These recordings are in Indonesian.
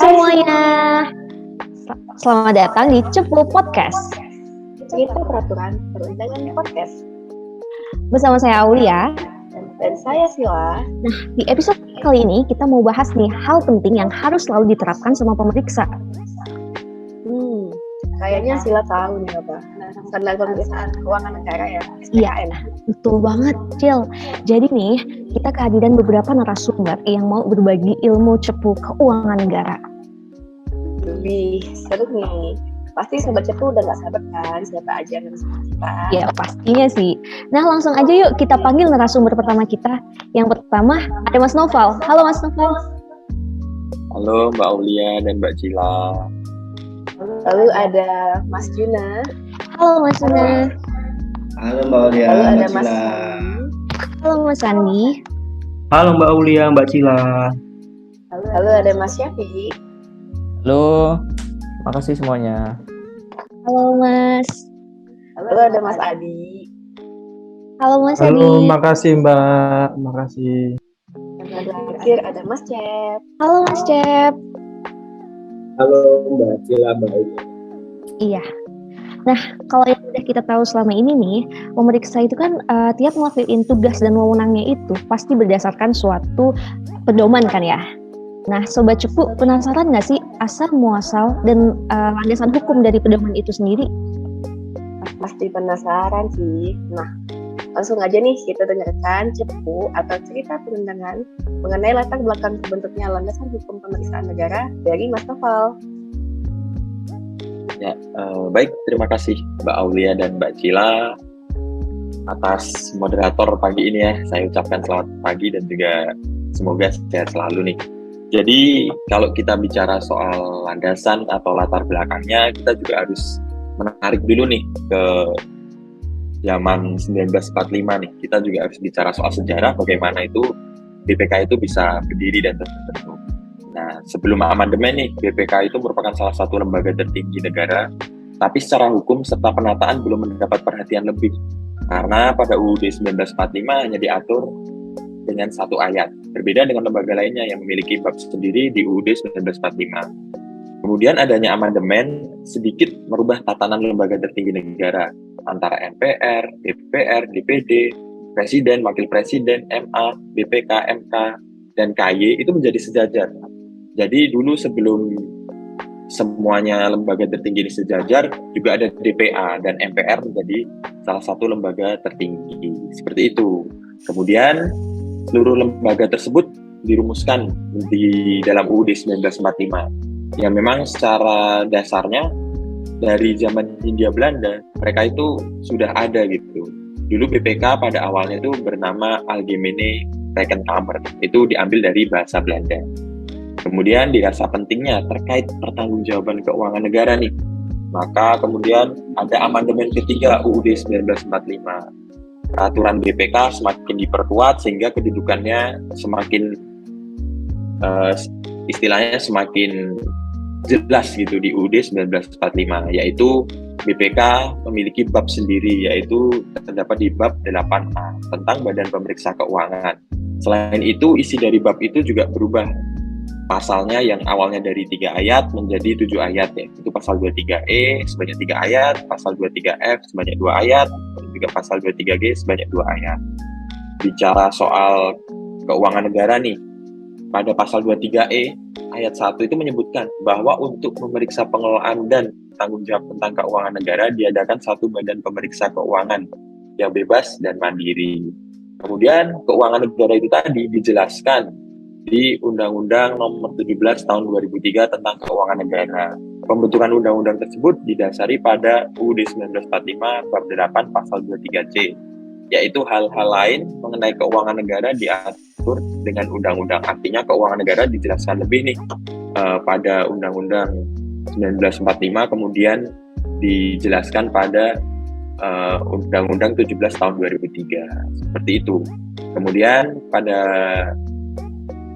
semuanya, selamat datang di Cepu Podcast. Cerita peraturan perundangan podcast. Bersama saya Aulia. Dan saya Sila. Nah, di episode kali ini kita mau bahas nih hal penting yang harus selalu diterapkan sama pemeriksa. Kayaknya Sila tahu nih apa? Standar pemeriksaan keuangan negara ya, SPKN. Iya, betul banget, Cil. Jadi nih, kita kehadiran beberapa narasumber yang mau berbagi ilmu cepu keuangan negara. Lebih seru nih. Pasti Sobat Cepu udah gak sabar kan siapa aja yang harus kita. Ya, pastinya sih. Nah, langsung aja yuk kita panggil narasumber pertama kita. Yang pertama ada Mas Noval. Halo Mas Noval. Halo Mbak Aulia dan Mbak Cila. Lalu ada Mas Juna. Halo Mas Juna. Halo Mbak Aulia. Lalu ada Mbak Mas Cila. Halo Mas Andi. Halo Mbak Aulia, Mbak Cila. Lalu ada Mas Syafiq. Halo, makasih semuanya. Halo Mas. Lalu ada Mas Adi. Halo Mas Adi. Halo, makasih Mbak. Makasih. Dan terakhir ada Mas Cep. Halo Mas Cep. Halo Mbak Cila, Mbak Aulia. Iya. Nah, kalau yang udah kita tahu selama ini nih, pemeriksa itu kan tiap ngelakuin tugas dan wewenangnya itu pasti berdasarkan suatu pedoman kan ya. Nah, Sobat Cepu penasaran nggak sih asal muasal dan landasan hukum dari pedoman itu sendiri? Pasti penasaran sih. Nah, langsung aja nih kita dengarkan Cepu atau cerita perundangan mengenai latar belakang terbentuknya landasan hukum pemeriksaan negara dari Mas Noval. Ya, baik, terima kasih Mbak Aulia dan Mbak Cila atas moderator pagi ini ya. Saya ucapkan selamat pagi dan juga semoga sehat selalu nih. Jadi kalau kita bicara soal landasan atau latar belakangnya, kita juga harus menarik dulu nih ke zaman 1945 nih. Kita juga harus bicara soal sejarah bagaimana itu BPK itu bisa berdiri dan terbentuk. Nah, sebelum amandemen nih, BPK itu merupakan salah satu lembaga tertinggi negara, tapi secara hukum serta penataan belum mendapat perhatian lebih. Karena pada UUD 1945 hanya diatur dengan satu ayat, berbeda dengan lembaga lainnya yang memiliki bab sendiri di UUD 1945. Kemudian adanya amandemen sedikit merubah tatanan lembaga tertinggi negara antara MPR, DPR, DPD, Presiden, Wakil Presiden, MA, BPK, MK, dan KY itu menjadi sejajar. Jadi dulu sebelum semuanya lembaga tertinggi ini sejajar, juga ada DPA dan MPR menjadi salah satu lembaga tertinggi. Seperti itu. Kemudian seluruh lembaga tersebut dirumuskan di dalam UUD 1945. Yang memang secara dasarnya dari zaman Hindia Belanda, mereka itu sudah ada gitu. Dulu BPK pada awalnya itu bernama Algemene Rekenkamer. Itu diambil dari bahasa Belanda. Kemudian dirasa pentingnya terkait pertanggungjawaban keuangan negara nih. Maka kemudian ada amandemen ketiga UUD 1945. Peraturan BPK semakin diperkuat sehingga kedudukannya semakin istilahnya semakin jelas gitu di UUD 1945, yaitu BPK memiliki bab sendiri, yaitu terdapat di bab 8A tentang Badan Pemeriksa Keuangan. Selain itu, isi dari bab itu juga berubah. Pasalnya yang awalnya dari 3 ayat menjadi 7 ayat ya. Itu pasal 23E sebanyak 3 ayat, pasal 23F sebanyak 2 ayat, dan juga pasal 23G sebanyak 2 ayat. Bicara soal keuangan negara nih, pada pasal 23E ayat 1 itu menyebutkan bahwa untuk memeriksa pengelolaan dan tanggung jawab tentang keuangan negara diadakan satu badan pemeriksa keuangan yang bebas dan mandiri. Kemudian keuangan negara itu tadi dijelaskan di Undang-Undang Nomor 17 Tahun 2003 tentang Keuangan Negara. Pembentukan undang-undang tersebut didasari pada UUD 1945 bab 8 pasal 23C, yaitu hal-hal lain mengenai keuangan negara diatur dengan undang-undang. Artinya keuangan negara dijelaskan lebih nih pada Undang-Undang 1945, kemudian dijelaskan pada Undang-Undang 17 tahun 2003. Seperti itu. Kemudian pada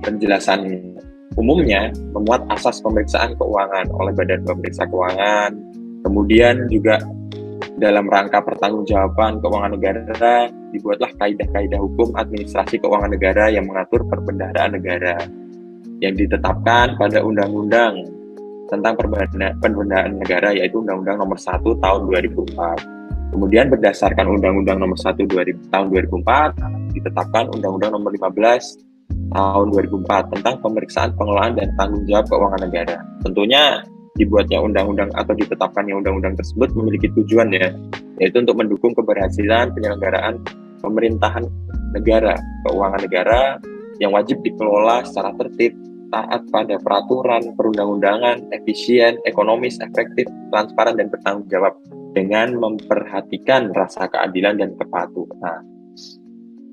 penjelasan umumnya memuat asas pemeriksaan keuangan oleh Badan Pemeriksa Keuangan. Kemudian juga dalam rangka pertanggungjawaban keuangan negara dibuatlah kaidah-kaidah hukum administrasi keuangan negara yang mengatur perbendaharaan negara. yang ditetapkan pada Undang-Undang tentang Pemberdayaan Negara, yaitu Undang-Undang Nomor 1 Tahun 2004. Kemudian berdasarkan Undang-Undang Nomor 1 Tahun 2004 ditetapkan Undang-Undang Nomor 15 Tahun 2004 tentang pemeriksaan, pengelolaan, dan tanggung jawab keuangan negara. Tentunya dibuatnya undang-undang atau ditetapkannya undang-undang tersebut memiliki tujuan ya, yaitu untuk mendukung keberhasilan penyelenggaraan pemerintahan negara, keuangan negara yang wajib dikelola secara tertib, taat pada peraturan perundang-undangan, efisien, ekonomis, efektif, transparan, dan bertanggung jawab dengan memperhatikan rasa keadilan dan kepatuhan.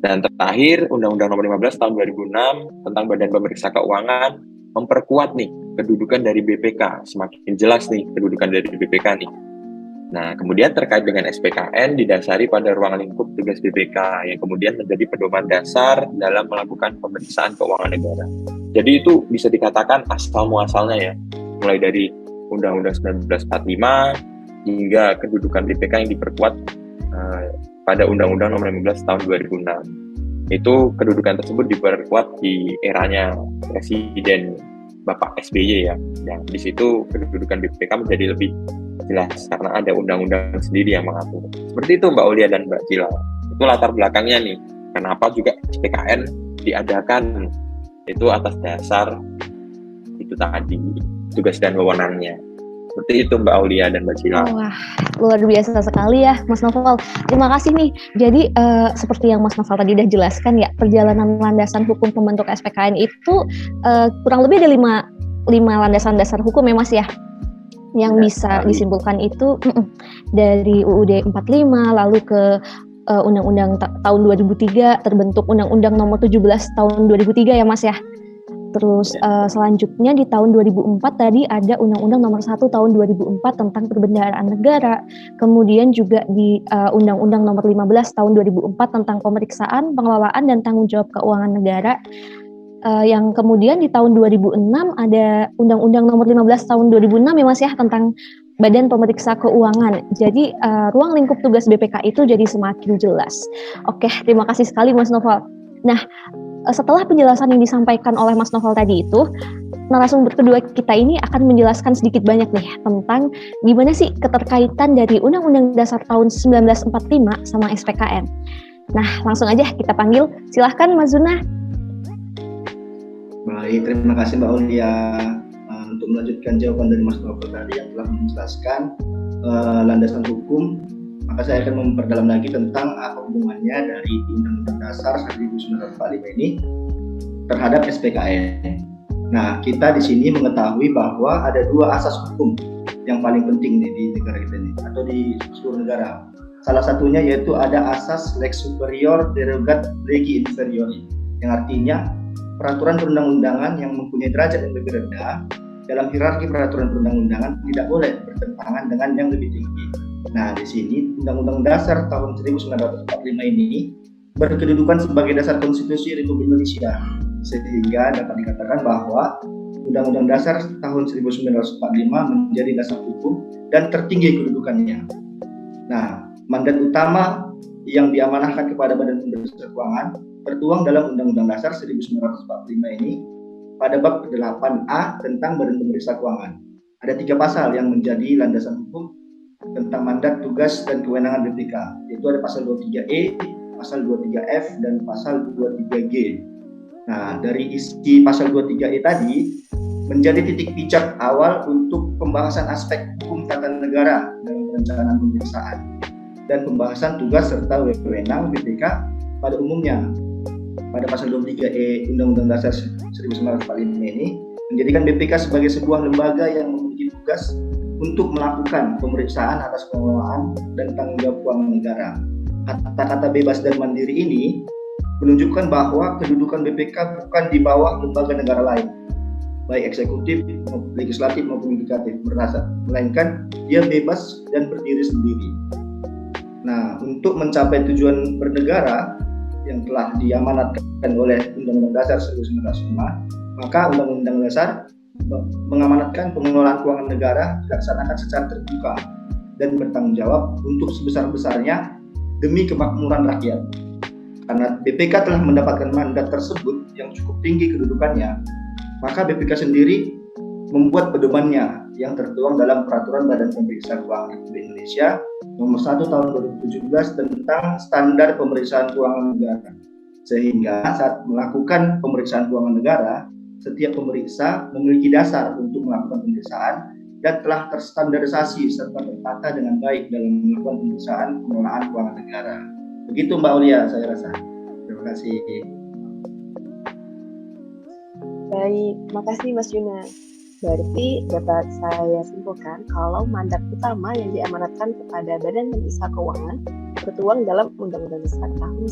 Dan terakhir, Undang-Undang Nomor 15 Tahun 2006 tentang Badan Pemeriksa Keuangan memperkuat nih kedudukan dari BPK, semakin jelas nih kedudukan dari BPK nih. Nah, kemudian terkait dengan SPKN didasari pada ruang lingkup tugas BPK yang kemudian menjadi pedoman dasar dalam melakukan pemeriksaan keuangan negara. Jadi itu bisa dikatakan asal muasalnya ya, mulai dari Undang-Undang 1945 hingga kedudukan BPK yang diperkuat pada Undang-Undang Nomor 15 Tahun 2006. Itu kedudukan tersebut diperkuat di eranya Presiden Bapak SBY ya. Yang di situ kedudukan BPK menjadi lebih jelas karena ada undang-undang sendiri yang mengatur. Seperti itu Mbak Aulia dan Mbak Cila. Itu latar belakangnya nih. Kenapa juga SPKN diadakan, itu atas dasar itu tadi, tugas dan wewenangnya. Seperti itu Mbak Aulia dan Mbak Cila. Wah, luar biasa sekali ya Mas Novel. Terima kasih nih. Jadi seperti yang Mas Novel tadi udah jelaskan ya, perjalanan landasan hukum pembentuk SPKN itu kurang lebih ada 5 landasan dasar hukum ya Mas ya. Yang bisa disimpulkan itu dari UUD 45 lalu ke Undang-Undang tahun 2003 terbentuk Undang-Undang Nomor 17 tahun 2003 ya Mas ya. Terus selanjutnya di tahun 2004 tadi ada Undang-Undang Nomor 1 Tahun 2004 tentang Perbendaharaan Negara. Kemudian juga di Undang-Undang Nomor 15 Tahun 2004 tentang Pemeriksaan, Pengelolaan, dan Tanggung Jawab Keuangan Negara. Yang kemudian di tahun 2006 ada Undang-Undang Nomor 15 Tahun 2006 ya Mas ya tentang Badan Pemeriksa Keuangan. Jadi ruang lingkup tugas BPK itu jadi semakin jelas. Oke, terima kasih sekali Mas Novel. Nah, setelah penjelasan yang disampaikan oleh Mas Novel tadi itu, narasumber kedua kita ini akan menjelaskan sedikit banyak nih tentang gimana sih keterkaitan dari Undang-Undang Dasar tahun 1945 sama SPKN. Nah, langsung aja kita panggil. Silahkan Mas Zuna. Baik, terima kasih Mbak Aulia. Untuk melanjutkan jawaban dari Mas Novel tadi yang telah menjelaskan landasan hukum, maka saya akan memperdalam lagi tentang apa hubungannya dari Undang-Undang Dasar 1945 ini terhadap SPKN. Nah, kita di sini mengetahui bahwa ada 2 asas hukum yang paling penting di negara kita ini atau di seluruh negara. Salah satunya yaitu ada asas lex superior derogat legi inferior, yang artinya peraturan perundang-undangan yang mempunyai derajat yang lebih rendah dalam hierarki peraturan perundang-undangan tidak boleh bertentangan dengan yang lebih tinggi. Nah, di sini Undang-Undang Dasar tahun 1945 ini berkedudukan sebagai dasar konstitusi Republik Indonesia, sehingga dapat dikatakan bahwa Undang-Undang Dasar tahun 1945 menjadi dasar hukum dan tertinggi kedudukannya. Nah, mandat utama yang diamanahkan kepada Badan Pemeriksa Keuangan tertuang dalam Undang-Undang Dasar 1945 ini pada bab 8A tentang Badan Pemeriksa Keuangan. Ada 3 pasal yang menjadi landasan hukum tentang mandat, tugas, dan kewenangan BPK, yaitu ada pasal 23E, pasal 23F, dan pasal 23G. Nah, dari isi pasal 23E tadi menjadi titik pijak awal untuk pembahasan aspek hukum tata negara dalam perencanaan pemeriksaan dan pembahasan tugas serta wewenang BPK pada umumnya. Pada pasal 23E Undang-Undang Dasar 1945 ini menjadikan BPK sebagai sebuah lembaga yang memiliki tugas untuk melakukan pemeriksaan atas pengelolaan dan tanggung jawab keuangan negara. Kata-kata bebas dan mandiri ini menunjukkan bahwa kedudukan BPK bukan di bawah lembaga negara lain, baik eksekutif, legislatif maupun yudikatif, melainkan dia bebas dan berdiri sendiri. Nah, untuk mencapai tujuan bernegara yang telah diamanatkan oleh Undang-Undang Dasar 1945, maka Undang-Undang Dasar mengamanatkan pengelolaan keuangan negara dilaksanakan secara terbuka dan bertanggung jawab untuk sebesar-besarnya demi kemakmuran rakyat. Karena BPK telah mendapatkan mandat tersebut yang cukup tinggi kedudukannya, Maka BPK sendiri membuat pedomannya yang tertuang dalam Peraturan Badan Pemeriksa Keuangan Republik Indonesia Nomor 1 Tahun 2017 tentang standar pemeriksaan keuangan negara. Sehingga saat melakukan pemeriksaan keuangan negara, setiap pemeriksa memiliki dasar untuk melakukan pemeriksaan dan telah terstandarisasi serta tertata dengan baik dalam melakukan pemeriksaan pengelolaan keuangan negara. Begitu Mbak Aulia, saya rasa. Terima kasih. Baik, makasih Mas Yuna. Berarti dapat saya simpulkan kalau mandat utama yang diamanatkan kepada Badan Pemeriksa Keuangan tertuang dalam Undang-Undang Dasar tahun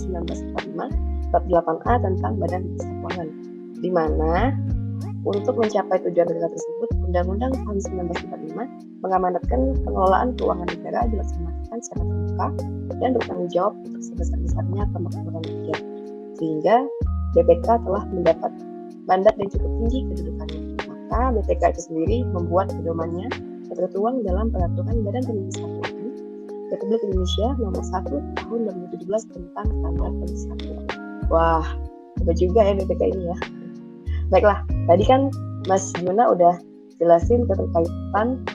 1945 bab 8A tentang Badan Pemeriksa Keuangan, di mana untuk mencapai tujuan negara tersebut, Undang-Undang tahun 1945 mengamanatkan pengelolaan keuangan negara dilaksanakan secara terbuka dan bertanggung jawab untuk sebesar-besarnya kemakmuran rakyat, sehingga BPK telah mendapat mandat yang cukup tinggi kedudukannya. Maka BPK itu sendiri membuat pedomannya yang tertuang dalam Peraturan Badan Pemeriksa Keuangan Republik Indonesia Nomor 1 Tahun 2017 tentang standar pemeriksa keuangan. Wah, hebat juga ya BPK ini ya. Baiklah, tadi kan Mas Yuna udah jelasin keterkaitan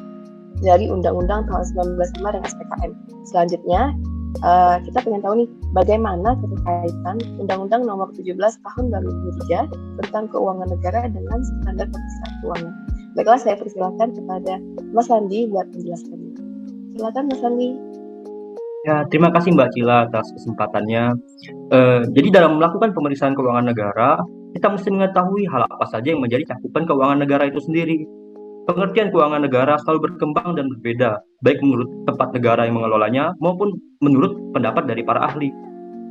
dari Undang-Undang tahun 1945 dengan SPKN. Selanjutnya, kita pengen tahu nih, bagaimana keterkaitan Undang-Undang Nomor 17 Tahun 2003 tentang Keuangan Negara dengan standar pemeriksa keuangan. Baiklah, saya persilakan kepada Mas Andi buat menjelaskannya. Silakan Mas Andi. Ya, terima kasih Mbak Cila atas kesempatannya. Jadi dalam melakukan pemeriksaan keuangan negara, kita mesti mengetahui hal apa saja yang menjadi cakupan keuangan negara itu sendiri. Pengertian keuangan negara selalu berkembang dan berbeda, baik menurut tempat negara yang mengelolanya maupun menurut pendapat dari para ahli.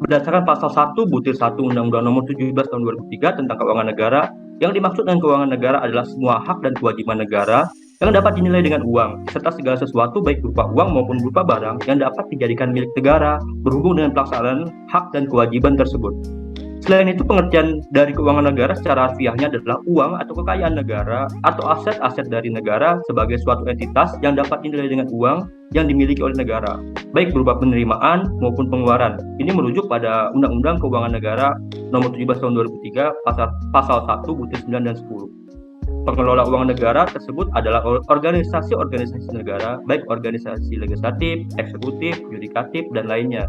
Berdasarkan pasal 1 butir 1 Undang-Undang Nomor 17 Tahun 2003 tentang keuangan negara, yang dimaksud dengan keuangan negara adalah semua hak dan kewajiban negara yang dapat dinilai dengan uang, serta segala sesuatu baik berupa uang maupun berupa barang yang dapat dijadikan milik negara berhubung dengan pelaksanaan hak dan kewajiban tersebut. Selain itu, pengertian dari keuangan negara secara harfiahnya adalah uang atau kekayaan negara atau aset-aset dari negara sebagai suatu entitas yang dapat dinilai dengan uang yang dimiliki oleh negara, baik berupa penerimaan maupun pengeluaran. Ini merujuk pada Undang-Undang Keuangan Negara Nomor 17 Tahun 2003 pasal 1 butir 9 dan 10. Pengelola uang negara tersebut adalah organisasi-organisasi negara, baik organisasi legislatif, eksekutif, yudikatif, dan lainnya.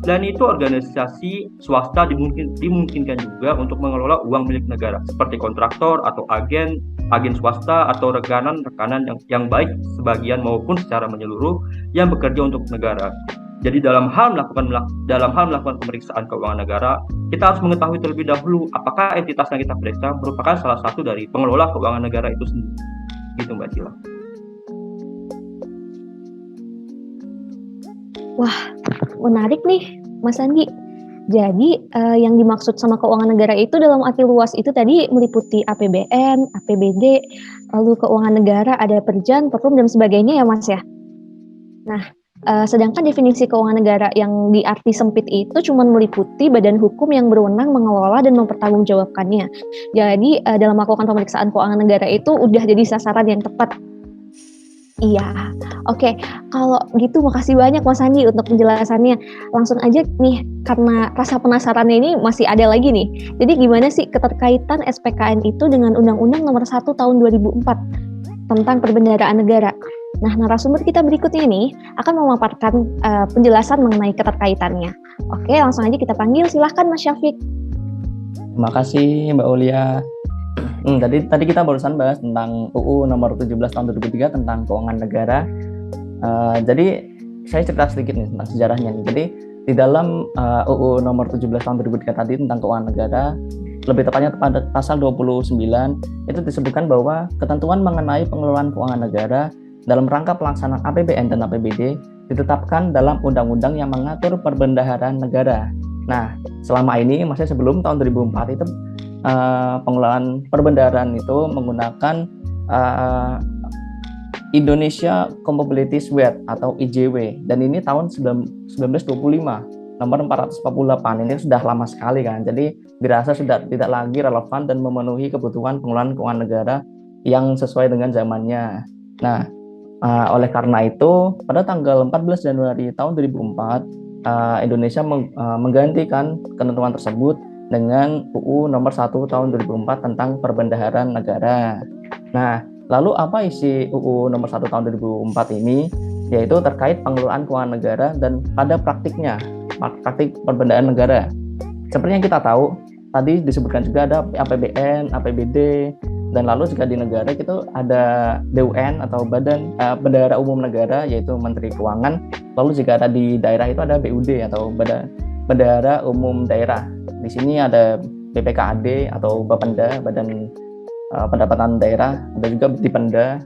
Selain itu, organisasi swasta dimungkinkan juga untuk mengelola uang milik negara, seperti kontraktor atau agen swasta atau rekanan-rekanan yang baik sebagian maupun secara menyeluruh yang bekerja untuk negara. Jadi dalam hal melakukan pemeriksaan keuangan negara, kita harus mengetahui terlebih dahulu apakah entitas yang kita periksa merupakan salah satu dari pengelola keuangan negara itu sendiri. Gitu Mbak Cila. Wah, menarik nih Mas Andi. Jadi yang dimaksud sama keuangan negara itu dalam arti luas itu tadi meliputi APBN, APBD, lalu keuangan negara, ada Perjan, Perum, dan sebagainya ya Mas ya. Nah, sedangkan definisi keuangan negara yang di arti sempit itu cuma meliputi badan hukum yang berwenang mengelola dan mempertanggungjawabkannya. Jadi dalam melakukan pemeriksaan keuangan negara itu udah jadi sasaran yang tepat. Iya, oke. Kalau gitu makasih banyak Mas Andi untuk penjelasannya. Langsung aja nih, karena rasa penasarannya ini masih ada lagi nih. Jadi gimana sih keterkaitan SPKN itu dengan Undang-Undang Nomor 1 Tahun 2004 tentang Perbendaharaan Negara? Nah, narasumber kita berikutnya nih akan memaparkan penjelasan mengenai keterkaitannya. Oke, langsung aja kita panggil. Silahkan Mas Syafiq. Terima kasih Mbak Aulia. Tadi kita barusan bahas tentang UU Nomor 17 Tahun 2003 tentang keuangan negara. Jadi saya cerita sedikit nih tentang sejarahnya nih. Jadi di dalam UU Nomor 17 Tahun 2003 tadi tentang keuangan negara, lebih tepatnya pada pasal 29 itu disebutkan bahwa ketentuan mengenai pengelolaan keuangan negara dalam rangka pelaksanaan APBN dan APBD ditetapkan dalam undang-undang yang mengatur perbendaharaan negara. Nah, selama ini masih sebelum tahun 2004 itu pengelolaan perbendaharaan itu menggunakan Indonesia Compatibility Suite atau IJW, dan ini tahun 1925 nomor 448. Ini sudah lama sekali kan, jadi dirasa sudah tidak lagi relevan dan memenuhi kebutuhan pengelolaan keuangan negara yang sesuai dengan zamannya. Nah, oleh karena itu pada tanggal 14 Januari tahun 2004 Indonesia menggantikan ketentuan tersebut dengan UU nomor 1 tahun 2004 tentang perbendaharaan negara. Nah, lalu apa isi UU nomor 1 tahun 2004 ini? Yaitu terkait pengelolaan keuangan negara dan pada praktik perbendaharaan negara. Seperti yang kita tahu, tadi disebutkan juga ada APBN, APBD, dan lalu jika di negara itu ada BUN atau Badan Bendahara Umum Negara, yaitu Menteri Keuangan. Lalu jika ada di daerah itu ada BUD atau Bendahara Umum Daerah. Di sini ada BPKAD atau Bapenda, Badan Pendapatan Daerah, ada juga Dipenda,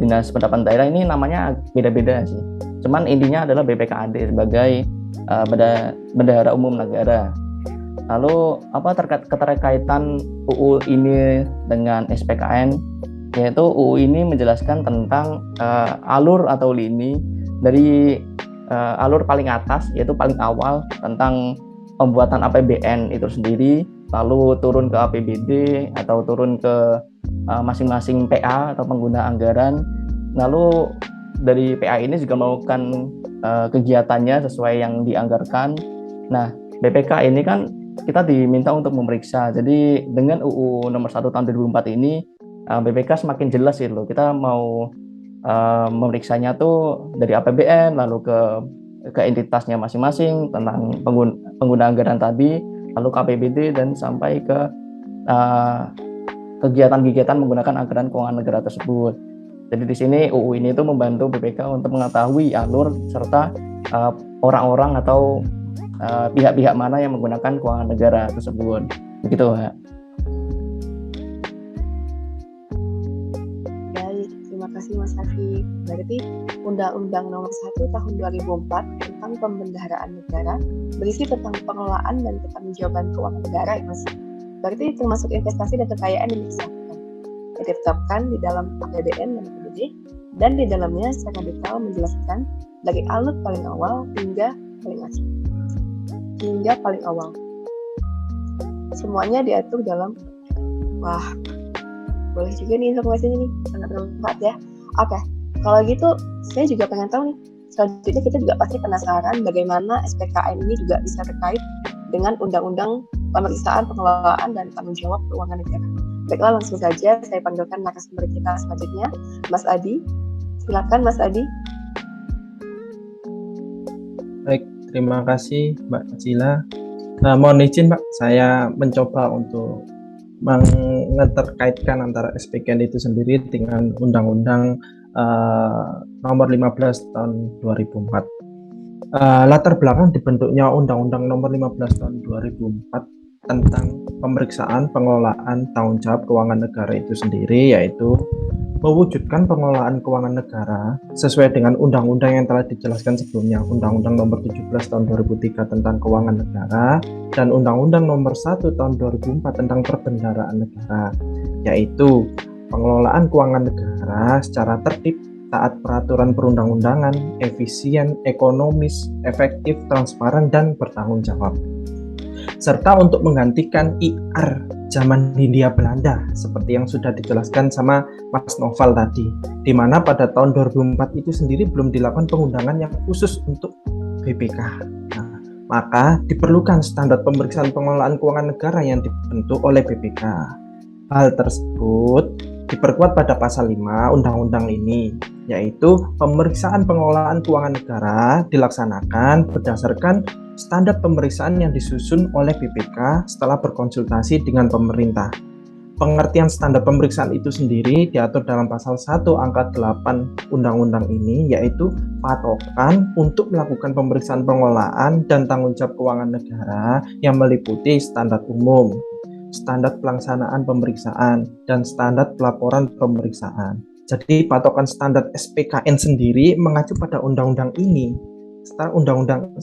Dinas Pendapatan Daerah. Ini namanya beda-beda sih. Cuman intinya adalah BPKAD sebagai Bendahara Umum Negara. Lalu apa keterkaitan UU ini dengan SPKN? Yaitu UU ini menjelaskan tentang alur atau lini dari alur paling atas, yaitu paling awal tentang pembuatan APBN itu sendiri, lalu turun ke APBD atau turun ke masing-masing PA atau pengguna anggaran. Lalu dari PA ini juga melakukan kegiatannya sesuai yang dianggarkan. Nah, BPK ini kan kita diminta untuk memeriksa. Jadi dengan UU nomor 1 tahun 2004 ini BPK semakin jelas gitu loh. Kita mau memeriksanya tuh dari APBN lalu ke entitasnya masing-masing tentang pengguna anggaran tadi, lalu ke APBD dan sampai ke kegiatan-kegiatan menggunakan anggaran keuangan negara tersebut. Jadi di sini UU ini tuh membantu BPK untuk mengetahui alur serta orang-orang atau pihak-pihak mana yang menggunakan keuangan negara tersebut. Begitu, Pak. Baik, terima kasih Mas Hafiz. Berarti Undang-Undang Nomor 1 Tahun 2004 tentang Pembendaharaan Negara berisi tentang pengelolaan dan pertanggungjawaban keuangan negara, ya Mas. Berarti termasuk investasi dan kekayaan yang ditetapkan di dalam APBN dan APBD, dan di dalamnya secara detail menjelaskan dari alur paling awal hingga paling awal. Semuanya diatur dalam, wah, boleh juga nih informasinya nih, sangat bermanfaat ya. Oke, kalau gitu saya juga pengen tahu nih, selanjutnya kita juga pasti penasaran bagaimana SPKN ini juga bisa terkait dengan Undang-Undang Pemeriksaan, Pengelolaan, dan Tanggung Jawab Keuangan Negara. Baiklah, langsung saja saya panggilkan narasumber kita selanjutnya, Mas Adi. Silakan Mas Adi. Baik, terima kasih Mbak Cila. Nah, mohon izin Mbak, saya mencoba untuk mengeterkaitkan antara SPKN itu sendiri dengan Undang-Undang Nomor 15 Tahun 2004. Latar belakang dibentuknya Undang-Undang Nomor 15 Tahun 2004 tentang pemeriksaan, pengelolaan, tanggung jawab keuangan negara itu sendiri, yaitu mewujudkan pengelolaan keuangan negara sesuai dengan undang-undang yang telah dijelaskan sebelumnya, Undang-Undang Nomor 17 Tahun 2003 tentang keuangan negara dan Undang-Undang Nomor 1 Tahun 2004 tentang perbendaharaan negara, yaitu pengelolaan keuangan negara secara tertib, taat peraturan perundang-undangan, efisien, ekonomis, efektif, transparan, dan bertanggung jawab. Serta untuk menggantikan IR zaman Hindia Belanda seperti yang sudah dijelaskan sama Mas Noval tadi, di mana pada tahun 2004 itu sendiri belum dilakukan pengundangan yang khusus untuk BPK. Nah, maka diperlukan standar pemeriksaan pengelolaan keuangan negara yang dibentuk oleh BPK. Hal tersebut diperkuat pada pasal 5 undang-undang ini, yaitu pemeriksaan pengelolaan keuangan negara dilaksanakan berdasarkan standar pemeriksaan yang disusun oleh BPK setelah berkonsultasi dengan pemerintah. Pengertian standar pemeriksaan itu sendiri diatur dalam pasal 1 angka 8 undang-undang ini, yaitu patokan untuk melakukan pemeriksaan pengelolaan dan tanggung jawab keuangan negara yang meliputi standar umum, standar pelaksanaan pemeriksaan, dan standar pelaporan pemeriksaan. Jadi patokan standar SPKN sendiri mengacu pada undang-undang ini.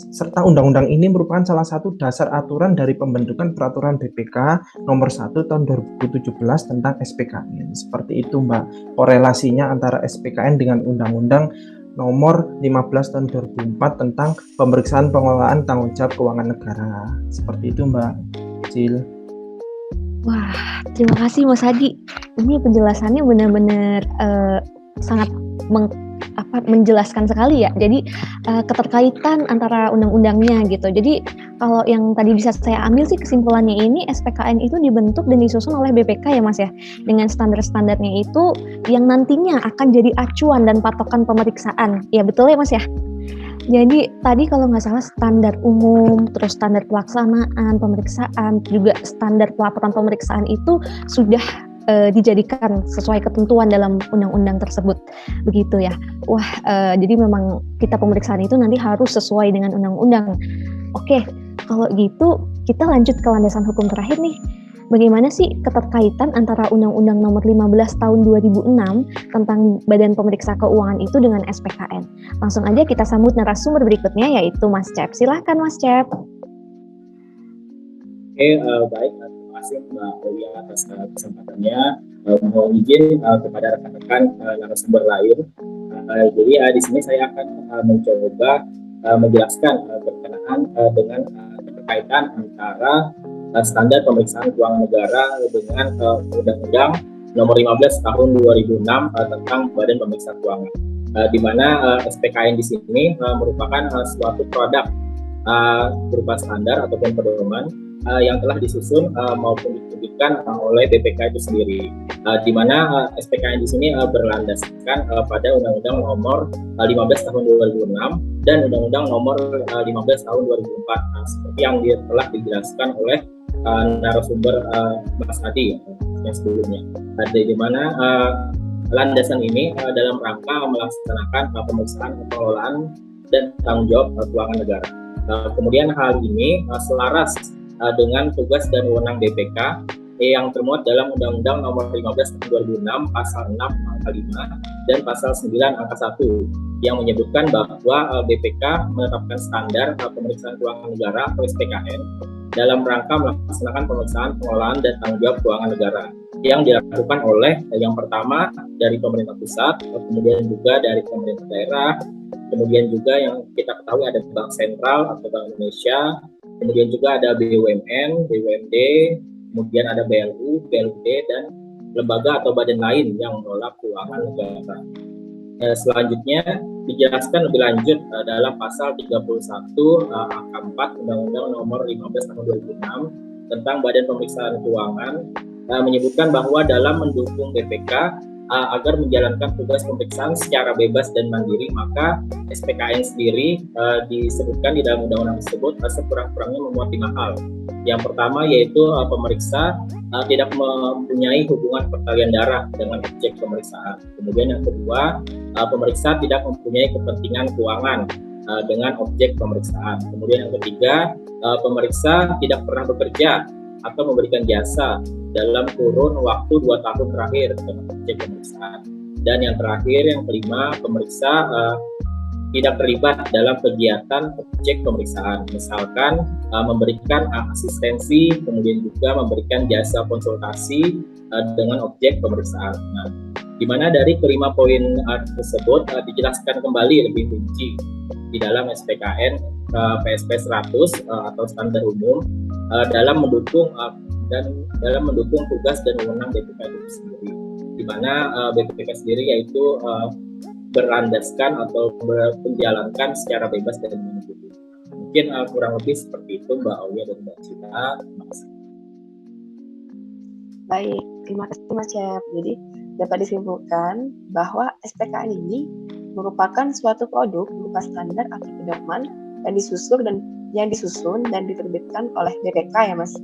Serta undang-undang ini merupakan salah satu dasar aturan dari pembentukan peraturan BPK nomor 1 tahun 2017 tentang SPKN. Seperti itu Mbak, korelasinya antara SPKN dengan undang-undang nomor 15 tahun 2004 tentang pemeriksaan pengelolaan tanggung jawab keuangan negara. Seperti itu Mbak Cil. Wah, terima kasih Mas Hadi. Ini penjelasannya benar-benar sangat menjelaskan sekali ya. Jadi keterkaitan antara undang-undangnya gitu. Jadi kalau yang tadi bisa saya ambil sih kesimpulannya ini SPKN itu dibentuk dan disusun oleh BPK ya Mas ya. Dengan standar-standarnya itu yang nantinya akan jadi acuan dan patokan pemeriksaan. Ya betul ya Mas ya. Jadi tadi kalau nggak salah standar umum, terus standar pelaksanaan pemeriksaan, juga standar pelaporan pemeriksaan itu sudah dijadikan sesuai ketentuan dalam undang-undang tersebut, begitu ya. Wah, jadi memang kita pemeriksaan itu nanti harus sesuai dengan undang-undang. Oke, kalau gitu kita lanjut ke landasan hukum terakhir nih. Bagaimana sih keterkaitan antara Undang-Undang Nomor 15 Tahun 2006 tentang Badan Pemeriksa Keuangan itu dengan SPKN? Langsung aja kita sambut narasumber berikutnya yaitu Mas Cep. Silahkan Mas Cep. Oke, baik. Terima kasih Mbak Aulia atas kesempatannya. Mohon izin kepada rekan-rekan narasumber lain. Jadi di sini saya akan mencoba menjelaskan berkenaan dengan keterkaitan antara standar pemeriksaan keuangan negara dengan Undang-Undang Nomor 15 Tahun 2006 tentang Badan Pemeriksa Keuangan, di mana SPKN di sini merupakan suatu produk berupa standar ataupun pedoman yang telah disusun maupun diterbitkan oleh BPK itu sendiri, di mana SPKN di sini berlandaskan pada Undang-Undang Nomor 15 Tahun 2006 dan Undang-Undang Nomor 15 Tahun 2004, seperti yang telah dijelaskan oleh narasumber Mas Adi yang sebelumnya, di mana landasan ini dalam rangka melaksanakan pemeriksaan pengelolaan dan tanggung jawab keuangan negara. Kemudian hal ini selaras dengan tugas dan wewenang BPK yang termuat dalam Undang-Undang Nomor 15 Tahun 2006 Pasal 6 Angka 5 dan Pasal 9 Angka 1 yang menyebutkan bahwa BPK menetapkan standar pemeriksaan keuangan negara atau SPKN dalam rangka melaksanakan pemeriksaan pengelolaan dan tanggung jawab keuangan negara yang dilakukan oleh yang pertama dari pemerintah pusat, kemudian juga dari pemerintah daerah, kemudian juga yang kita ketahui ada Bank Sentral atau Bank Indonesia, kemudian juga ada BUMN, BUMD, kemudian ada BLU, BLUD, dan lembaga atau badan lain yang mengelola keuangan negara. Selanjutnya dijelaskan lebih lanjut dalam pasal 31 angka 4 Undang-Undang Nomor 15 Tahun 2006 tentang Badan Pemeriksaan Keuangan, menyebutkan bahwa dalam mendukung BPK agar menjalankan tugas pemeriksaan secara bebas dan mandiri, maka SPKN sendiri disebutkan di dalam undang-undang tersebut sekurang-kurangnya memuat 5 hal. Yang pertama yaitu pemeriksa tidak mempunyai hubungan pertalian darah dengan objek pemeriksaan. Kemudian yang kedua, pemeriksa tidak mempunyai kepentingan keuangan dengan objek pemeriksaan. Kemudian yang ketiga, pemeriksa tidak pernah bekerja atau memberikan jasa dalam kurun waktu 2 tahun terakhir dengan objek pemeriksaan. Dan yang terakhir, yang kelima, pemeriksa tidak terlibat dalam kegiatan objek pemeriksaan, misalkan memberikan asistensi, kemudian juga memberikan jasa konsultasi dengan objek pemeriksaan. Nah, di mana dari kelima poin tersebut dijelaskan kembali lebih rinci di dalam SPKN PSP 100 atau standar umum dalam mendukung tugas dan wewenang BPK itu sendiri, di mana BPK sendiri yaitu berlandaskan atau menjalankan secara bebas dan mandiri. Mungkin kurang lebih seperti itu Mbak Aulia dan Mbak Cita. Terima kasih. Baik, terima kasih Mas Cep. Jadi dapat disimpulkan bahwa SPKN ini merupakan suatu produk berupa standar atau pedoman yang disusun dan diterbitkan oleh BPK ya Mas.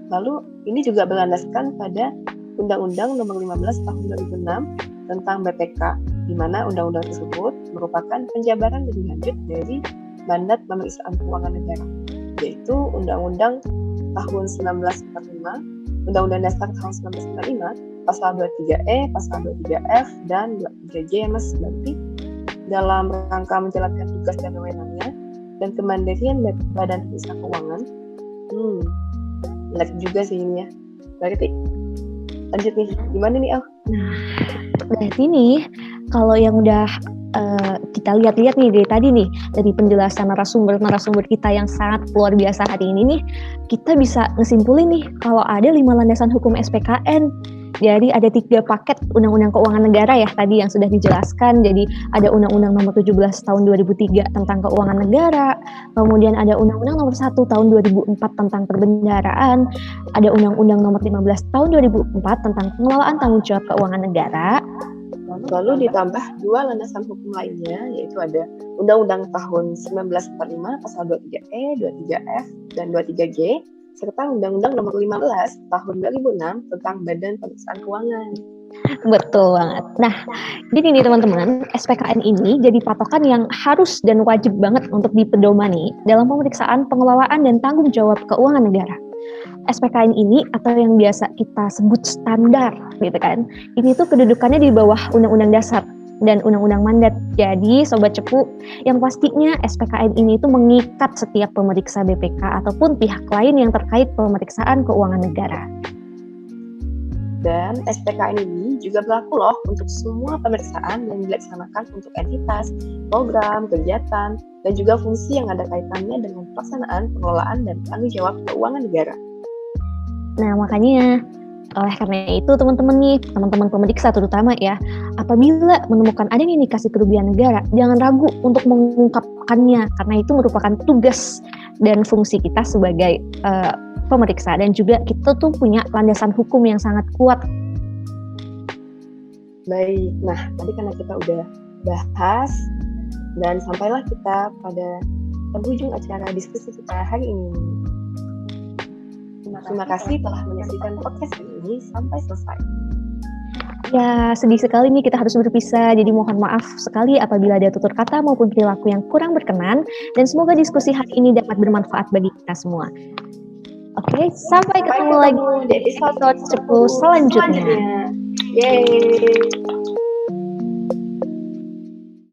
Lalu ini juga berlandaskan pada Undang-Undang Nomor 15 Tahun 2006 tentang BPK, di mana undang-undang tersebut merupakan penjabaran lebih lanjut dari mandat pemeriksaan keuangan negara, yaitu Undang-Undang Tahun 1945, Undang-Undang Dasar Tahun 1945, Pasal 23E, Pasal 23F, dan 23J ya Mas. Berarti dalam rangka menjalankan tugas dan wewenangnya dan kemandirian Badan Pemeriksa Keuangan. Menarik juga sih ini ya. Berarti lanjut nih, gimana nih Al? Nah, berarti nih kalau yang udah kita lihat-lihat nih dari tadi nih, dari penjelasan narasumber kita yang sangat luar biasa hari ini nih, kita bisa ngesimpulin nih kalau ada 5 landasan hukum SPKN Jadi ada 3 paket Undang-Undang Keuangan Negara ya tadi yang sudah dijelaskan. Jadi ada Undang-Undang Nomor 17 Tahun 2003 tentang Keuangan Negara, kemudian ada Undang-Undang Nomor 1 Tahun 2004 tentang Perbendaharaan, ada Undang-Undang Nomor 15 Tahun 2004 tentang Pengelolaan Tanggung Jawab Keuangan Negara. Lalu ditambah 2 landasan hukum lainnya, yaitu ada Undang-Undang tahun 1945 pasal 23E, 23F, dan 23G, serta Undang-Undang Nomor 15 tahun 2006 tentang Badan Pemeriksaan Keuangan. Betul banget. Nah, jadi nih teman-teman, SPKN ini jadi patokan yang harus dan wajib banget untuk dipedomani dalam pemeriksaan pengelolaan dan tanggung jawab keuangan negara. SPKN ini atau yang biasa kita sebut standar gitu kan. Ini tuh kedudukannya di bawah Undang-Undang Dasar dan Undang-Undang Mandat. Jadi Sobat Cepu, yang pastinya SPKN ini tuh mengikat setiap pemeriksa BPK ataupun pihak lain yang terkait pemeriksaan keuangan negara. Dan SPKN ini juga berlaku loh untuk semua pemeriksaan yang dilaksanakan untuk entitas, program, kegiatan, dan juga fungsi yang ada kaitannya dengan pelaksanaan, pengelolaan, dan tanggung jawab keuangan negara. Nah, makanya oleh karena itu teman-teman pemeriksa terutama ya, apabila menemukan adanya indikasi kerugian negara, jangan ragu untuk mengungkapkannya karena itu merupakan tugas dan fungsi kita sebagai pemeriksa, dan juga kita tuh punya landasan hukum yang sangat kuat. Baik, nah tadi karena kita udah bahas dan sampailah kita pada penghujung acara diskusi kita hari ini. Terima kasih telah menyaksikan podcast ini sampai selesai. Ya, sedih sekali nih kita harus berpisah, jadi mohon maaf sekali apabila ada tutur kata maupun perilaku yang kurang berkenan, dan semoga diskusi hari ini dapat bermanfaat bagi kita semua. Oke, sampai ketemu lagi di episode 10 selanjutnya. Yeay!